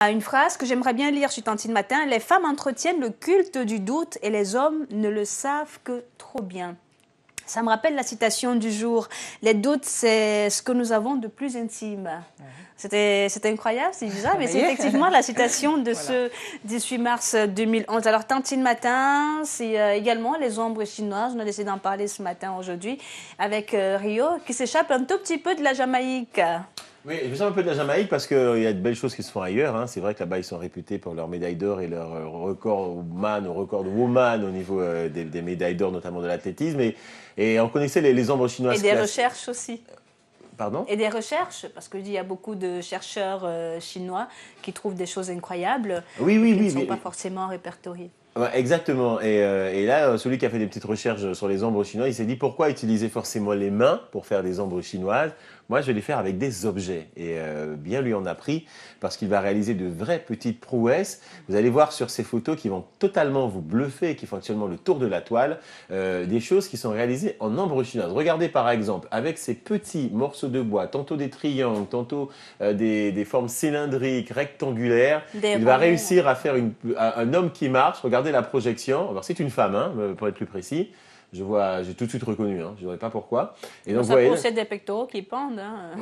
Une phrase que j'aimerais bien lire sur Tantine Matin. Les femmes entretiennent le culte du doute et les hommes ne le savent que trop bien. Ça me rappelle la citation du jour. Les doutes, c'est ce que nous avons de plus intime. C'était incroyable, c'est bizarre, mais c'est effectivement la citation de ce 18 mars 2011. Alors, Tantine Matin, c'est également les ombres chinoises. On a décidé d'en parler ce matin, aujourd'hui, avec Rio, qui s'échappe un tout petit peu de la Jamaïque. Oui, je me sens un peu de la Jamaïque parce qu'il y a de belles choses qui se font ailleurs. Hein. C'est vrai que là-bas, ils sont réputés pour leur médaille d'or et leur record de woman au niveau des médailles d'or, notamment de l'athlétisme. Et on connaissait les ombres chinoises. Et des recherches aussi. Pardon ? Et des recherches, parce qu'il y a beaucoup de chercheurs chinois qui trouvent des choses incroyables qui ne sont pas forcément répertoriées. Ouais, exactement. Et là, celui qui a fait des petites recherches sur les ombres chinoises, il s'est dit pourquoi utiliser forcément les mains pour faire des ombres chinoises. Moi, je vais les faire avec des objets. Et bien lui en a pris parce qu'il va réaliser de vraies petites prouesses. Vous allez voir sur ces photos qui vont totalement vous bluffer, qui font actuellement le tour de la toile, des choses qui sont réalisées en ombres chinoises. Regardez par exemple, avec ces petits morceaux de bois, tantôt des triangles, tantôt des formes cylindriques, rectangulaires, il va réussir à faire un homme qui marche. Regardez la projection. Alors c'est une femme, hein, pour être plus précis. J'ai tout de suite reconnu, hein. Je ne dirais pas pourquoi. Et donc, ça possède des pectoraux qui pendent. Hein.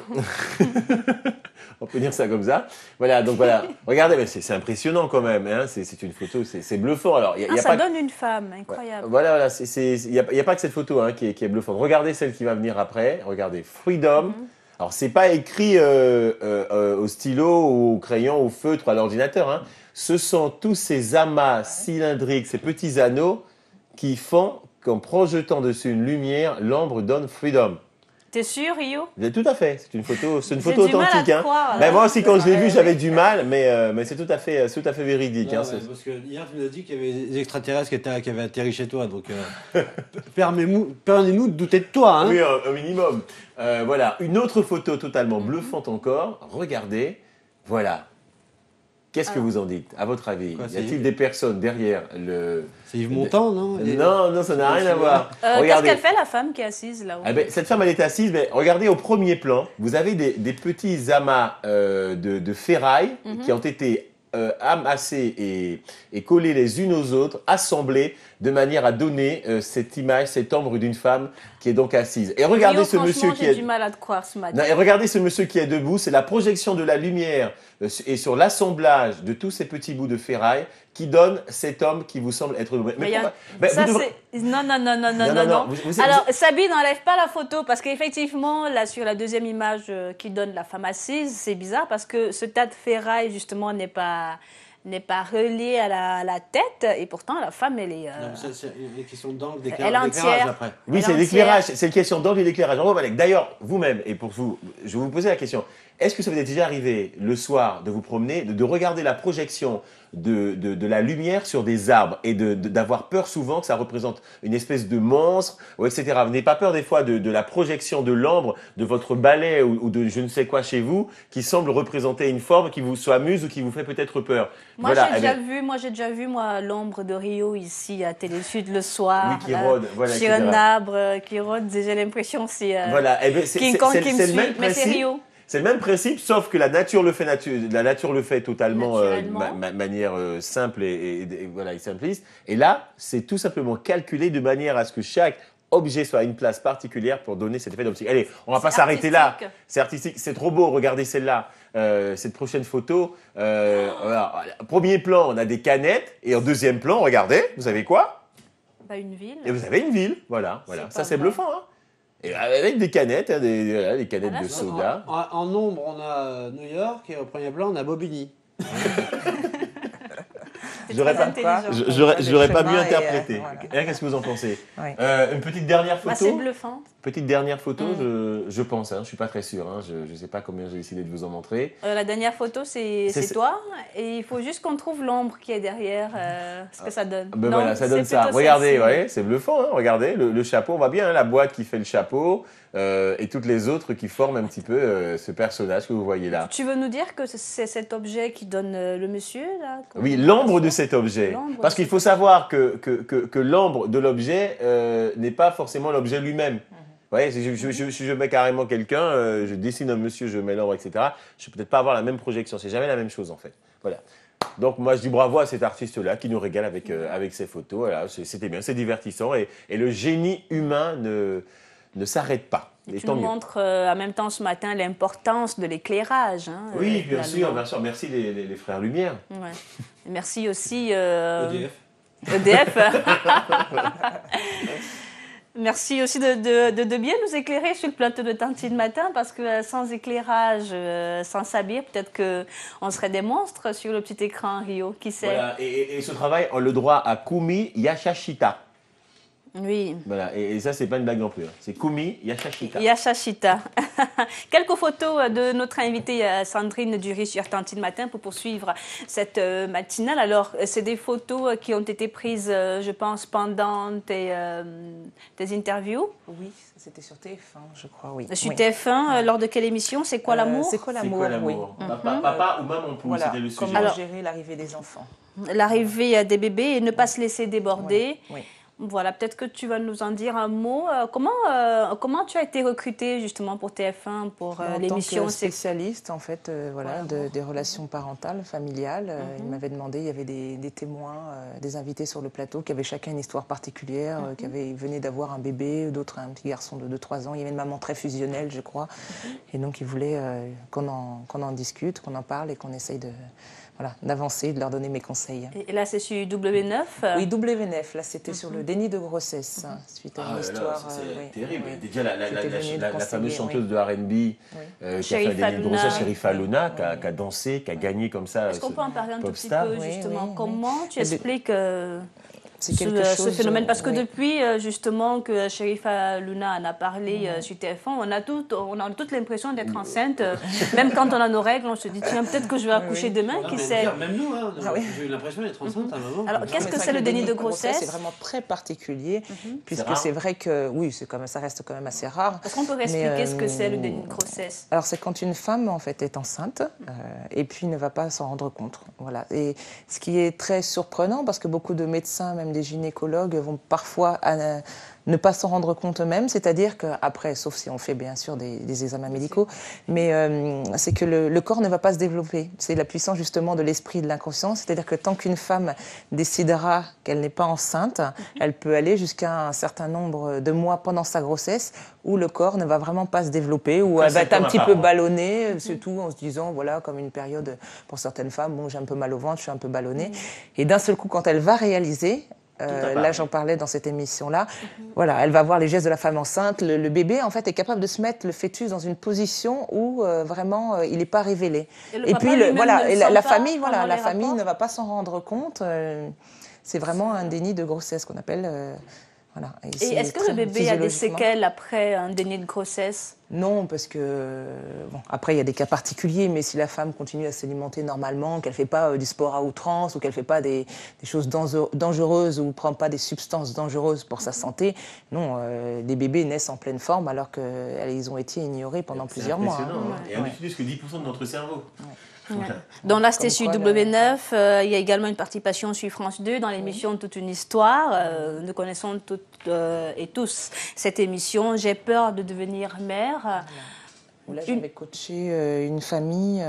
On peut dire ça comme ça. Voilà, donc voilà. Regardez, mais c'est impressionnant quand même. Hein. C'est une photo, c'est bluffant. Alors, ça donne une femme, incroyable. Voilà, il n'y a pas que cette photo hein, qui est bluffante. Regardez celle qui va venir après. Regardez, Freedom. Alors, c'est pas écrit au stylo, ou au crayon, au feutre, à l'ordinateur. Hein. Ce sont tous ces amas cylindriques, ces petits anneaux qui font qu'en projetant dessus une lumière, l'ombre donne freedom. T'es sûr, Rio? Tout à fait. C'est une photo authentique. Hein. Croire, moi aussi, quand je l'ai vu, j'avais du mal, mais c'est tout à fait véridique. Non, hein, parce que hier, tu nous as dit qu'il y avait des extraterrestres qui avaient atterri chez toi. Donc, permettez-nous de douter de toi. Hein. Oui, un minimum. Voilà. Une autre photo totalement bluffante encore. Regardez. Voilà. Qu'est-ce que vous en dites, à votre avis? Y a-t-il des personnes derrière le... C'est Yves Montand, non? Non, ça n'a rien à voir. Qu'est-ce qu'elle fait, la femme qui est assise là-haut? Cette femme, elle est assise, mais regardez au premier plan, vous avez des petits amas de ferraille qui ont été amassés et collés les unes aux autres, assemblés de manière à donner cette image, cette ombre d'une femme qui est donc assise. Et regardez ce monsieur qui est... J'ai du mal à te croire ce matin. Non, et regardez ce monsieur qui est debout, c'est la projection de la lumière et sur l'assemblage de tous ces petits bouts de ferraille qui donne cet homme qui vous semble être... Non. Alors, Sabine, n'enlève pas la photo parce qu'effectivement, là, sur la deuxième image qui donne la femme assise, c'est bizarre parce que ce tas de ferraille, justement, n'est pas relié à la tête et pourtant la femme elle est c'est une question d'angle, d'éclairage après. Oui, c'est l'éclairage, c'est une question d'angle et d'éclairage. D'ailleurs, vous-même et pour vous, je vais vous poser la question, est-ce que ça vous est déjà arrivé le soir de vous promener, de regarder la projection de la lumière sur des arbres et d'avoir peur souvent que ça représente une espèce de monstre, ou etc. Vous n'avez pas peur des fois de la projection de l'ombre de votre balai ou de je ne sais quoi chez vous qui semble représenter une forme qui vous soit amuse ou qui vous fait peut-être peur? Moi, j'ai déjà vu l'ombre de Rio ici à Télé Sud le soir. Oui, qui rôde, voilà, sur un arbre qui rôde. J'ai l'impression c'est King Kong qui me suit, mais c'est Rio. C'est le même principe, sauf que la nature le fait totalement de manière simple et simpliste. Et là, c'est tout simplement calculé de manière à ce que chaque objet soit à une place particulière pour donner cet effet d'optique. Allez, on va pas s'arrêter là. C'est artistique, c'est trop beau. Regardez celle-là, cette prochaine photo. Voilà. Premier plan, on a des canettes. Et en deuxième plan, regardez, vous avez quoi? Une ville. Et vous avez une ville, voilà. Ça, c'est bluffant, hein. Et avec des canettes, hein, des canettes de soda. En ombre, on a New York et au premier plan, on a Bobigny. Je l'aurais pas mieux interprété. Qu'est-ce que vous en pensez? Une petite dernière photo. C'est bluffant. Petite dernière photo, je pense. Je suis pas très sûr. Hein, je sais pas combien j'ai décidé de vous en montrer. La dernière photo, c'est toi. Et il faut juste qu'on trouve l'ombre qui est derrière, ce que ça donne. Voilà, ça donne ça. Regardez, c'est bluffant. Hein, regardez, le chapeau, on voit bien, hein, la boîte qui fait le chapeau. Et toutes les autres qui forment un petit peu ce personnage que vous voyez là. Tu veux nous dire que c'est cet objet qui donne le monsieur là? Oui, l'ombre de cet objet. Parce qu'il faut savoir que l'ombre de l'objet n'est pas forcément l'objet lui-même. Vous voyez, si je mets carrément quelqu'un, je dessine un monsieur, je mets l'ombre, etc., je ne vais peut-être pas avoir la même projection. C'est jamais la même chose en fait. Voilà. Donc moi je dis bravo à cet artiste-là qui nous régale avec ses photos. Voilà, c'était bien, c'est divertissant et le génie humain ne s'arrête pas. Et tu nous montres en même temps ce matin l'importance de l'éclairage. Hein, oui, bien sûr, bien sûr. Merci les frères Lumière. Ouais. Merci aussi EDF. EDF. Merci aussi de bien nous éclairer sur le plateau de Tantine Matin, parce que sans éclairage, sans sabir, peut-être qu'on serait des monstres sur le petit écran, Rio, qui sait. Voilà, et ce travail, on le droit à Kumi Yashashita. Oui. Voilà, et ça, c'est pas une blague non plus. Hein. C'est Kumi Yashashita. Yashashita. Quelques photos de notre invitée Sandrine Dury sur Tantine Matin pour poursuivre cette matinale. Alors, c'est des photos qui ont été prises, je pense, pendant tes interviews. Oui, c'était sur TF1, je crois, oui. Sur TF1, lors de quelle émission? C'est quoi l'amour? C'est quoi l'amour, oui. Papa ou maman poules, voilà. c'était le sujet. Comment gérer l'arrivée des enfants? L'arrivée des bébés et ne pas se laisser déborder. Oui. Voilà, peut-être que tu vas nous en dire un mot. Comment tu as été recrutée justement pour TF1, pour l'émission? En tant que spécialiste, en fait, des relations parentales, familiales. Il m'avait demandé, il y avait des témoins, des invités sur le plateau qui avaient chacun une histoire particulière, qui venaient d'avoir un bébé, d'autres un petit garçon de 2-3 ans. Il y avait une maman très fusionnelle, je crois. Et donc, ils voulaient qu'on en discute, qu'on en parle et qu'on essaye d'avancer, de leur donner mes conseils. Et là, c'est sur W9? Oui, W9. Là, c'était sur le déni de grossesse, suite à une histoire. C'est terrible. Déjà, la fameuse chanteuse de R&B qui a fait un déni de grossesse, Sherifa Luna, qui a dansé, qui a gagné comme ça. Est-ce qu'on peut en parler un tout petit peu, justement? Comment tu expliques ce phénomène? Parce que depuis, justement, que Sherifa Luna en a parlé sur TF1, on a toute l'impression d'être enceinte. Même quand on a nos règles, on se dit, tiens, peut-être que je vais accoucher demain, qui sait. Même nous, hein, j'ai eu l'impression d'être enceinte à un moment. Alors, qu'est-ce que c'est le déni de grossesse? C'est vraiment très particulier, puisque c'est vrai que, oui, ça reste quand même assez rare. Est-ce qu'on peut expliquer ce que c'est le déni de grossesse? Alors, c'est quand une femme, en fait, est enceinte et puis ne va pas s'en rendre compte. Voilà. Et ce qui est très surprenant, parce que beaucoup de médecins, même des gynécologues, vont parfois ne pas s'en rendre compte eux-mêmes, c'est-à-dire qu'après, sauf si on fait bien sûr des examens médicaux, mais c'est que le corps ne va pas se développer. C'est la puissance justement de l'esprit et de l'inconscient, c'est-à-dire que tant qu'une femme décidera qu'elle n'est pas enceinte, elle peut aller jusqu'à un certain nombre de mois pendant sa grossesse où le corps ne va vraiment pas se développer, où elle va être un petit peu ballonnée, surtout en se disant, voilà, comme une période, pour certaines femmes, bon, j'ai un peu mal au ventre, je suis un peu ballonnée. Et d'un seul coup, quand elle va réaliser, là j'en parlais dans cette émission-là, voilà, elle va voir les gestes de la femme enceinte, le bébé en fait est capable de se mettre le fœtus dans une position où vraiment il n'est pas révélé. Et puis la famille ne va pas s'en rendre compte, c'est vraiment un déni de grossesse qu'on appelle. Voilà. Et est-ce que le bébé a des séquelles après un déni de grossesse? Non, parce que, après, il y a des cas particuliers, mais si la femme continue à s'alimenter normalement, qu'elle ne fait pas du sport à outrance, ou qu'elle ne fait pas des choses dangereuses, ou ne prend pas des substances dangereuses pour sa santé, non, les bébés naissent en pleine forme alors qu'ils ont été ignorés pendant plusieurs mois. C'est impressionnant, hein. Et on n'utilise que 10% de notre cerveau. Ouais. Donc là, c'était sur W9. Il y a également une participation sur France 2 dans l'émission Toute une histoire. Nous connaissons toutes et tous cette émission. J'ai peur de devenir mère. Voilà. Là, j'avais coaché une famille,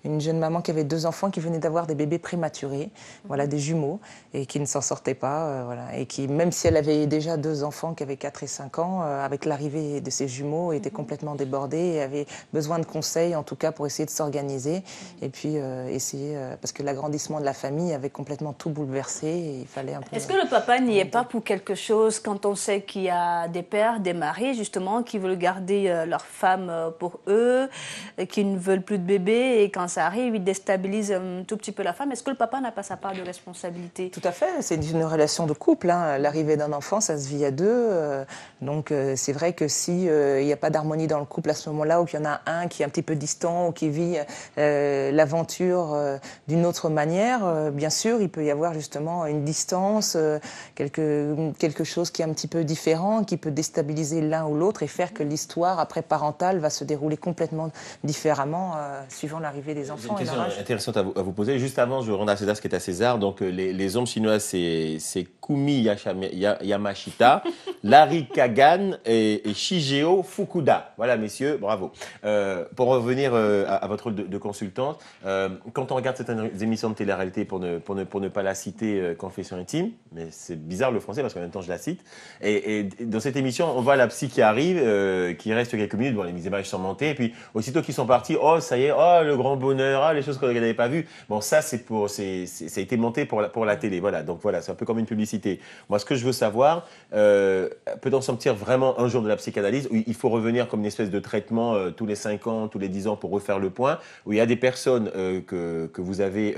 une jeune maman qui avait 2 enfants qui venaient d'avoir des bébés prématurés, voilà, des jumeaux, et qui ne s'en sortaient pas, voilà, et qui, même si elle avait déjà 2 enfants qui avaient 4 et 5 ans, avec l'arrivée de ces jumeaux, était complètement débordée et avait besoin de conseils, en tout cas, pour essayer de s'organiser, et puis essayer, parce que l'agrandissement de la famille avait complètement tout bouleversé, et il fallait un peu... Est-ce que le papa n'y est pas pour quelque chose quand on sait qu'il y a des pères, des maris, justement, qui veulent garder leur femme pour eux, qui ne veulent plus de bébés, et quand ça arrive, ils déstabilisent un tout petit peu la femme? Est-ce que le papa n'a pas sa part de responsabilité? Tout à fait, c'est une relation de couple, hein. L'arrivée d'un enfant, ça se vit à 2, donc c'est vrai que si il n'y a pas d'harmonie dans le couple à ce moment-là, ou qu'il y en a un qui est un petit peu distant, ou qui vit l'aventure d'une autre manière, bien sûr, il peut y avoir justement une distance, quelque chose qui est un petit peu différent, qui peut déstabiliser l'un ou l'autre et faire que l'histoire après parentale va se dérouler dérouler complètement différemment suivant l'arrivée des J'ai enfants une et leur question âge. intéressante à vous poser. Juste avant, je rends à César ce qui est à César. Donc, les ombres chinoises, c'est Kumi Yamashita, Larry Kagan et Shigeo Fukuda. Voilà, messieurs, bravo. Pour revenir à votre rôle de consultante, quand on regarde certaines émissions de télé-réalité, pour ne pas la citer, Confession intime, mais c'est bizarre le français parce qu'en même temps je la cite, et dans cette émission, on voit la psy qui arrive, qui reste quelques minutes, bon, les images sont montées, et puis aussitôt qu'ils sont partis, oh ça y est, oh le grand bonheur, ah les choses qu'on n'avait pas vues. Bon, ça ça a été monté pour la télé, voilà. Donc voilà, c'est un peu comme une publicité. Moi, ce que je veux savoir, peut-on sortir vraiment un jour de la psychanalyse où il faut revenir comme une espèce de traitement tous les 5 ans, tous les 10 ans pour refaire le point, où il y a des personnes que vous avez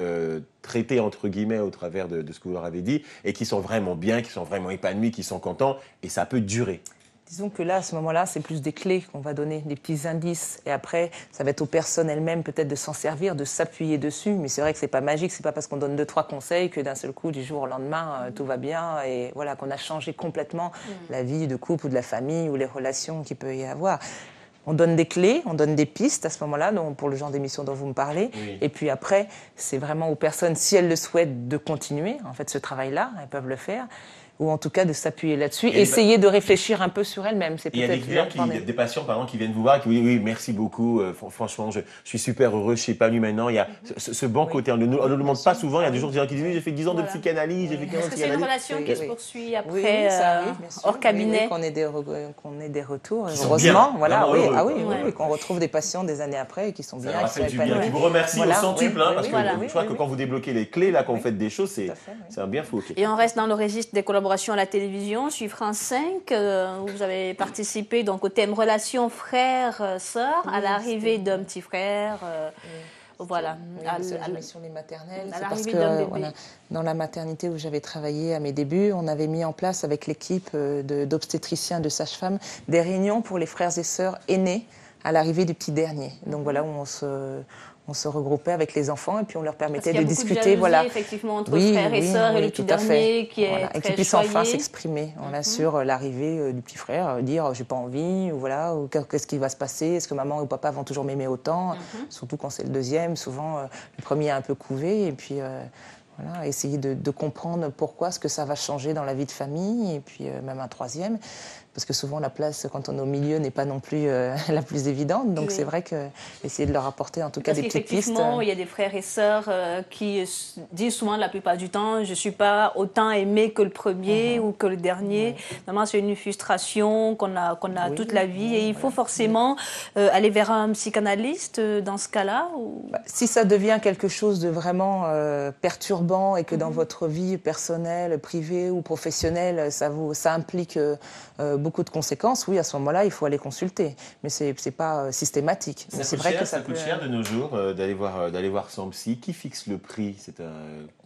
traitées entre guillemets au travers de ce que vous leur avez dit et qui sont vraiment bien, qui sont vraiment épanouis, qui sont contents, et ça peut durer. Disons que là, à ce moment-là, c'est plus des clés qu'on va donner, des petits indices. Et après, ça va être aux personnes elles-mêmes peut-être de s'en servir, de s'appuyer dessus. Mais c'est vrai que c'est pas magique, c'est pas parce qu'on donne 2-3 conseils que d'un seul coup, du jour au lendemain, tout va bien. Et voilà, qu'on a changé complètement la vie de couple ou de la famille ou les relations qu'il peut y avoir. On donne des clés, on donne des pistes à ce moment-là, donc pour le genre d'émission dont vous me parlez. Oui. Et puis après, c'est vraiment aux personnes, si elles le souhaitent, de continuer en fait ce travail-là, elles peuvent le faire, ou en tout cas de s'appuyer là-dessus, essayer de réfléchir un peu sur elles-mêmes. C'est Il y a des clients, des patients par exemple, qui viennent vous voir et qui vous disent oui, merci beaucoup, franchement, je suis super heureux, je suis épanoui maintenant. Il y a ce bon côté, on ne nous demande pas souvent, il y a des jours qui disent oui, j'ai fait 10 ans de psychanalyse, j'ai fait 15 ans de Est-ce que c'est une psychanalyse. relation qui se poursuit après, Oui, ça arrive, bien sûr. hors cabinet? Qu'on ait des retours, Qui sont heureusement. bien, Voilà, vraiment oui, heureux, ah oui, quoi. oui, qu'on retrouve des patients des années après et qui sont bien, Ça leur a qui sont fait du bien, épanouis. qui vous remercie Voilà, au centuple, oui, hein, parce que voilà. je crois que quand vous débloquez les clés, là, quand vous faites des choses, Tout à fait, oui. c'est un bien fou. Ok. Et on reste dans le registre des collaborations à la télévision. Sur France 5, où vous avez participé donc au thème relation frère-sœur, à l'arrivée d'un petit frère. Voilà. Oui, c'est l'émission Les Maternelles. à C'est parce l'arrivée que d'un bébé. voilà, dans la maternité où j'avais travaillé à mes débuts, on avait mis en place avec l'équipe d'obstétriciens, de sages-femmes, des réunions pour les frères et sœurs aînés à l'arrivée du petit dernier. Donc voilà, où on se regroupait avec les enfants et puis on leur permettait de discuter. Voilà, effectivement, entre frères et sœurs et le petit dernier qui est et qui très puisse enfin choyé. s'exprimer sur l'arrivée du petit frère, dire j'ai pas envie, ou voilà, ou qu'est-ce qui va se passer, est-ce que maman ou papa vont toujours m'aimer autant, surtout quand c'est le deuxième, souvent le premier est un peu couvé, et puis voilà, essayer de comprendre pourquoi, ce que ça va changer dans la vie de famille, et puis même un troisième. Parce que souvent, la place, quand on est au milieu, n'est pas non plus la plus évidente. Donc, c'est vrai que essayer de leur apporter, en tout cas, des petites pistes. Effectivement, il y a des frères et sœurs qui disent souvent, la plupart du temps, je ne suis pas autant aimé que le premier ou que le dernier. Normalement, c'est une frustration qu'on a toute la vie. Et il faut forcément aller vers un psychanalyste dans ce cas-là ou... Si ça devient quelque chose de vraiment perturbant et que dans votre vie personnelle, privée ou professionnelle, ça implique beaucoup de conséquences, oui, à ce moment-là, il faut aller consulter. Mais c'est pas systématique. Mais c'est vrai que ça coûte cher de nos jours d'aller voir son psy. Qui fixe le prix?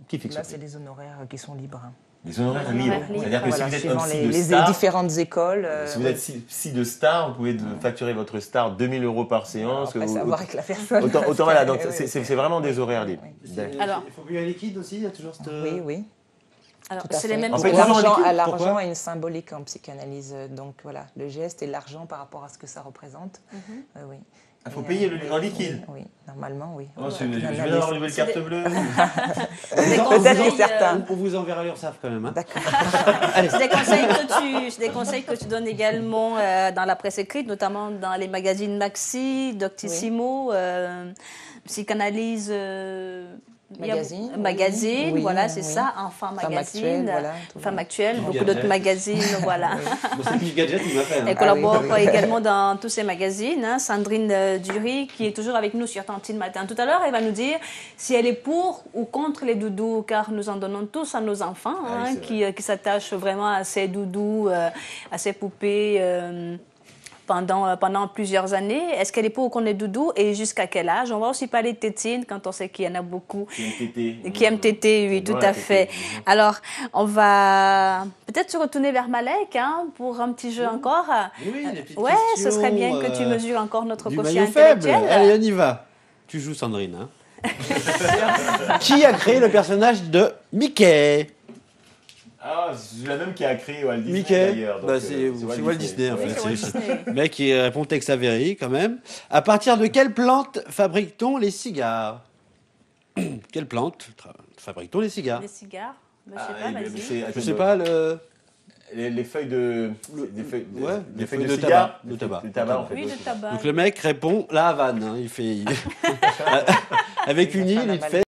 Qui fixe Là, le prix? c'est les honoraires qui sont libres. Les honoraires libres. C'est-à-dire que Voilà, si vous êtes suivant un psy de les star, différentes écoles. si vous êtes psy de star, vous pouvez facturer votre star 2000 € par séance. Après, ça va voir avec la personne. Autant voilà, donc c'est vraiment des horaires libres. Alors, il faut payer un liquide aussi, il y a toujours cette... Oui. Alors, Tout à c'est fait. les mêmes En fait, L'argent Pourquoi a une symbolique en psychanalyse. Donc voilà, le geste et l'argent par rapport à ce que ça représente. Oui. Il faut payer en liquide. Oui, normalement, oui. Oh, je viens d'avoir une nouvelle carte bleue. Peut-être que certains. On vous enverra l'URSSAF quand même. Hein. D'accord. C'est des conseils que tu donnes également dans la presse écrite, notamment dans les magazines Maxi, Doctissimo, Psychanalyse... Magazine, oui, voilà, c'est oui. ça, Enfant Magazine, Femme Actuelle, beaucoup d'autres magazines, voilà. C'est Cliff Gadget qui m'a fait. Elle collabore également dans tous ces magazines. Hein. Sandrine Dury, qui est toujours avec nous sur Tantine Matin. Tout à l'heure, elle va nous dire si elle est pour ou contre les doudous, car nous en donnons tous à nos enfants, qui s'attachent vraiment à ces doudous, à ces poupées. Pendant plusieurs années. Est-ce qu'elle est pour qu'on ait doudou et jusqu'à quel âge? On va aussi parler de tétine quand on sait qu'il y en a beaucoup qui aiment téter, oui, tout à fait. Alors, on va peut-être se retourner vers Malek pour un petit jeu encore. Oui, les petites ouais, ce serait bien que tu mesures encore notre du quotient maillot faible. intellectuel. Allez, on y va. Tu joues Sandrine. Hein. Qui a créé le personnage de Mickey? Ah, c'est la même qui a créé Walt Disney Mickey, d'ailleurs. donc, bah, c'est Walt Disney en Oui, fait. c'est Walt Disney. Le mec qui répond texte Avery quand même. À partir de quelle plante fabrique-t-on les cigares? Quelle plante fabrique-t-on les cigares? Des cigares. Je Ah, sais pas, vas-y. Je sais pas le. Les feuilles de. Ouais, des feuilles de de cigare. tabac, de tabac. De tabac, en fait. Oui, de tabac. Donc le mec répond la Havane. Hein, il fait avec une île, il fait